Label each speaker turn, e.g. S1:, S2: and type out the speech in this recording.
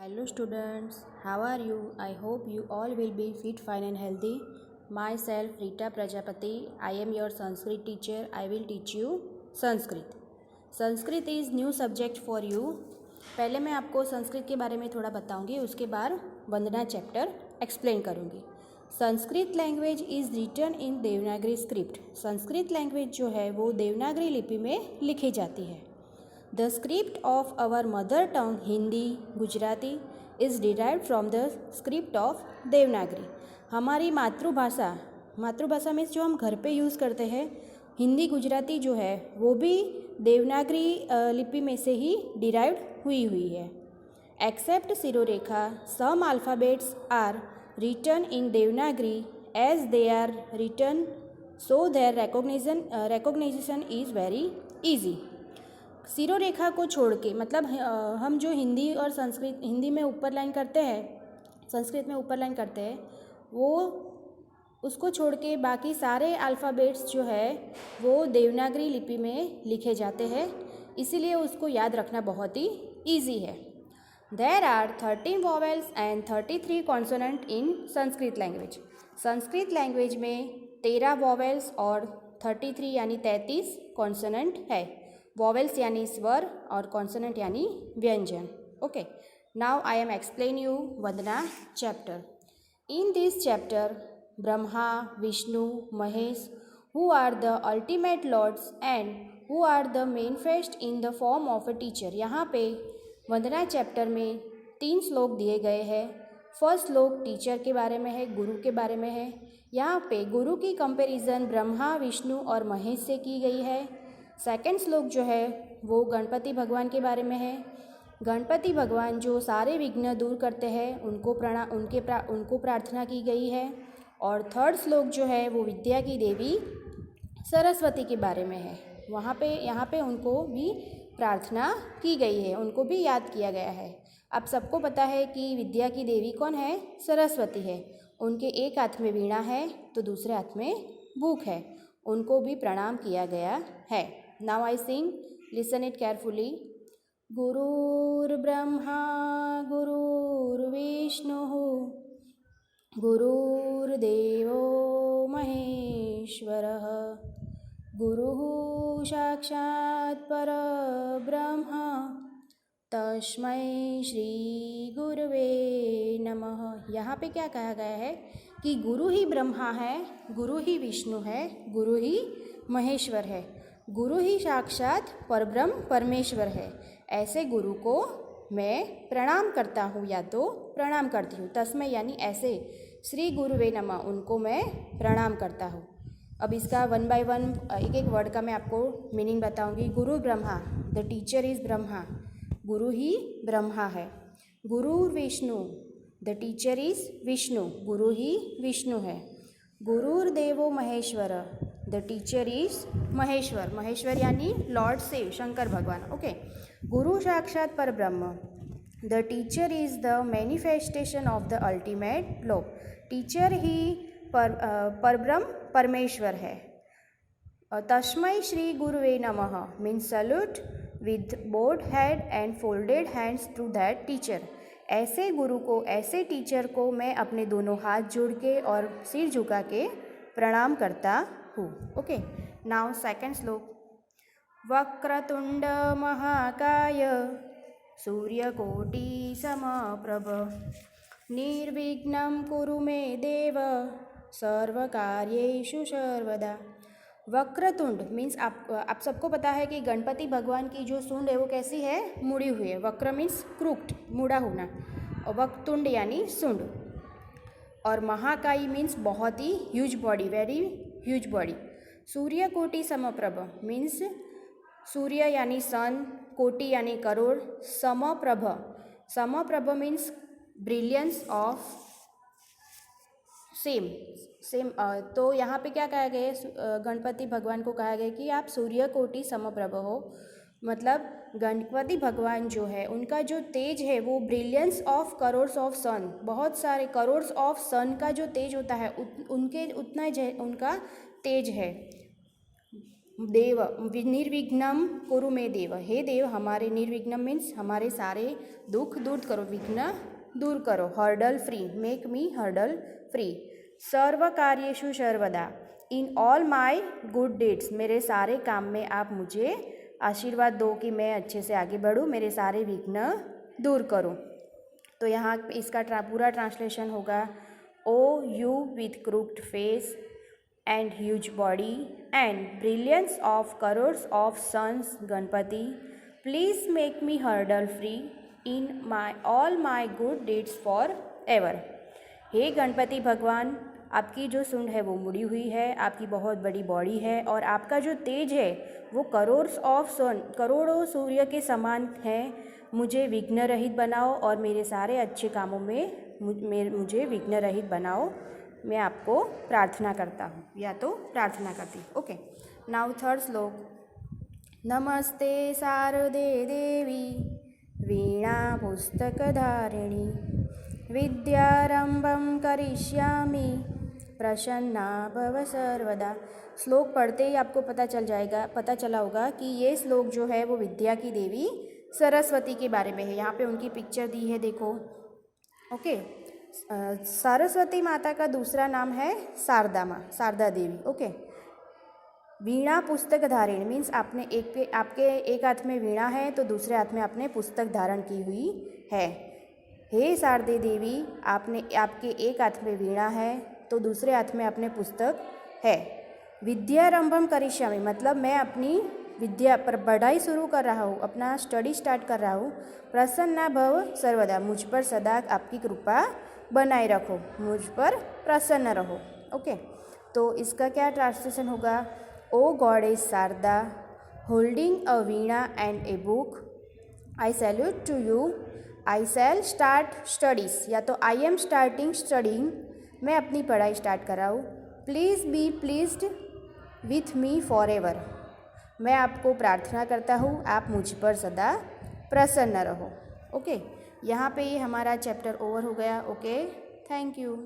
S1: Hello students, how are you? I hope you all will be fit, fine and healthy. Myself Rita Prajapati, I am your Sanskrit teacher. I will teach you Sanskrit. Sanskrit is new subject for you. पहले मैं आपको संस्कृत के बारे में थोड़ा बताऊंगी, उसके बाद वंदना चैप्टर एक्सप्लेन करूंगी. Sanskrit language is written in Devanagari script. Sanskrit language जो है वो देवनागरी लिपि में लिखी जाती है. The script of our mother tongue Hindi, Gujarati is derived from the script of Devanagari. हमारी मातृभाषा में जो हम घर पे यूज़ करते हैं हिंदी गुजराती जो है वो भी देवनागरी लिपि में से ही डिराइव्ड हुई है. Except shirorekha, some alphabets are written in Devanagari as they are written, so their recognition is very easy. सिरो रेखा को छोड़ के मतलब हम जो हिंदी और संस्कृत, हिंदी में ऊपर लाइन करते हैं, संस्कृत में ऊपर लाइन करते हैं, वो उसको छोड़ के बाकी सारे अल्फ़ाबेट्स जो है वो देवनागरी लिपि में लिखे जाते हैं, इसीलिए उसको याद रखना बहुत ही ईजी है. There are 13 vowels and 33 consonant in Sanskrit language. Sanskrit language में 13 वॉवेल्स और 33 यानी 33 कॉन्सोनेंट है. वॉवेल्स यानी स्वर और कॉन्सोनेंट यानी व्यंजन. Okay, now I am explain you Vandana chapter. In this chapter Brahma, Vishnu, Mahesh, who are the ultimate lords and who are the manifest in the form of a teacher. यहाँ पे वंदना चैप्टर में 3 श्लोक दिए गए हैं. फर्स्ट श्लोक टीचर के बारे में है, गुरु के बारे में है. यहाँ पे गुरु की कंपैरिजन ब्रह्मा, विष्णु और महेश से की गई है. सेकंड श्लोक जो है वो गणपति भगवान के बारे में है. गणपति भगवान जो सारे विघ्न दूर करते हैं उनको प्रार्थना की गई है. और थर्ड श्लोक जो है वो विद्या की देवी सरस्वती के बारे में है. यहाँ पे उनको भी प्रार्थना की गई है, उनको भी याद किया गया है. अब सबको पता है कि विद्या की देवी कौन है? सरस्वती है. उनके एक हाथ में वीणा है तो दूसरे हाथ में बुक है. उनको भी प्रणाम किया गया है. Now I sing, listen it carefully. गुरुर्ब्रह्मा गुरुर्विष्णुः गुरुर्देवो महेश्वरः गुरुः साक्षात् परब्रह्म तस्मै श्री गुरुवे नमः. यहाँ पे क्या कहा गया है कि गुरु ही ब्रह्मा है, गुरु ही विष्णु है, गुरु ही महेश्वर है, गुरु ही साक्षात परब्रह्म परमेश्वर है. ऐसे गुरु को मैं प्रणाम करता हूँ या तो प्रणाम करती हूँ. तस्मै यानी ऐसे, श्री गुरुवे नमः उनको मैं प्रणाम करता हूँ. अब इसका 1 बाय 1 एक एक वर्ड का मैं आपको मीनिंग बताऊँगी. गुरु Brahma, the teacher is Brahma, गुरु ही ब्रह्मा है. गुरु Vishnu, the teacher is Vishnu, गुरु ही विष्णु है. गुरुर्देवो Maheshwar, the teacher is Maheshwar, Maheshwar यानी लॉर्ड शिव, शंकर भगवान. ओके. गुरु साक्षात पर ब्रह्म, the teacher is the manifestation of the ultimate law. Teacher ही परब्रह्म परमेश्वर है. तस्मै श्री गुरुवे नमः means salute with both head and folded hands to that teacher. ऐसे गुरु को, ऐसे टीचर को मैं अपने दोनों हाथ जोड़ के और सिर झुका के प्रणाम करता हूँ. ओके, नाउ सेकंड श्लोक. वक्रतुंड महाकाय सूर्यकोटि समप्रभ निर्विघ्नं कुरु मे देव सर्वकार्येषु सर्वदा. वक्रतुंड मीन्स आप सबको पता है कि गणपति भगवान की जो सूंड है वो कैसी है? मुड़ी हुई है. वक्र मीन्स क्रूक्ड, मुड़ा होना, और वक्रतुंड यानी सूंड. और महाकाई मीन्स बहुत ही huge body, very huge body. सूर्यकोटि समप्रभ मीन्स सूर्य यानी सन, कोटि यानी करोड़, समप्रभ, समप्रभ मीन्स ब्रिलियंस ऑफ सेम. तो यहाँ पे क्या कहा गया है? गणपति भगवान को कहा गया कि आप सूर्य कोटि समप्रभ हो. मतलब गणपति भगवान जो है उनका जो तेज है वो ब्रिलियंस ऑफ करोड्स ऑफ सन, बहुत सारे करोड्स ऑफ सन का जो तेज होता है उनके उतना उनका तेज है. देव निर्विघ्नम कुरु मे देव, हे देव हमारे निर्विघ्नम मीन्स हमारे सारे दुख दूर करो, विघ्न दूर करो। Hurdle free, make me hurdle free. सर्व कार्येषु सर्वदा, in all my good deeds, मेरे सारे काम में आप मुझे आशीर्वाद दो कि मैं अच्छे से आगे बढ़ूँ, मेरे सारे विघ्न दूर करो। तो यहाँ इसका पूरा ट्रांसलेशन होगा, O you with crooked face and huge body and brilliance of crores of suns Ganpati, please make me hurdle free in my all my good deeds forever। हे गणपति भगवान, आपकी जो सूंड है वो मुड़ी हुई है, आपकी बहुत बड़ी बॉडी है और आपका जो तेज है वो करोर्स ऑफ सन, करोड़ों सूर्य के समान है। मुझे विघ्न रहित बनाओ और मेरे सारे अच्छे कामों में मुझे विघ्न रहित बनाओ, मैं आपको प्रार्थना करता हूँ या तो प्रार्थना करती हूँ। ओके, नाउ थर्ड श्लोक। नमस्ते शारदे देवी वीणा पुस्तकधारिणी, विद्यारंभं करिष्यामि प्रसन्ना भव सर्वदा। श्लोक पढ़ते ही आपको पता चला होगा कि ये श्लोक जो है वो विद्या की देवी सरस्वती के बारे में है। यहाँ पे उनकी पिक्चर दी है, देखो। ओके, सरस्वती माता का दूसरा नाम है शारदा माँ, शारदा देवी। ओके, वीणा पुस्तक धारिणी मीन्स आपके एक हाथ में वीणा है तो दूसरे हाथ में आपने पुस्तक धारण की हुई है। हे शारदे देवी, आपके एक हाथ में वीणा है तो दूसरे हाथ में आपने पुस्तक है। विद्यारंभम करिष्यामि मतलब मैं अपनी विद्या पर पढ़ाई शुरू कर रहा हूँ, अपना स्टडी स्टार्ट कर रहा हूँ। प्रसन्ना भव सर्वदा, मुझ पर सदा आपकी कृपा बनाए रखो, मुझ पर प्रसन्न रहो। ओके, तो इसका क्या ट्रांसलेशन होगा? O goddess Sharada holding a veena and a book, I salute to you, I shall start studies या तो आई एम स्टार्टिंग स्टडिंग, मैं अपनी पढ़ाई स्टार्ट कर रहा हूँ। Please be pleased with me for ever, मैं आपको प्रार्थना करता हूँ आप मुझ पर सदा प्रसन्न रहो। ओके, यहाँ पे ये हमारा चैप्टर ओवर हो गया। Okay, thank you.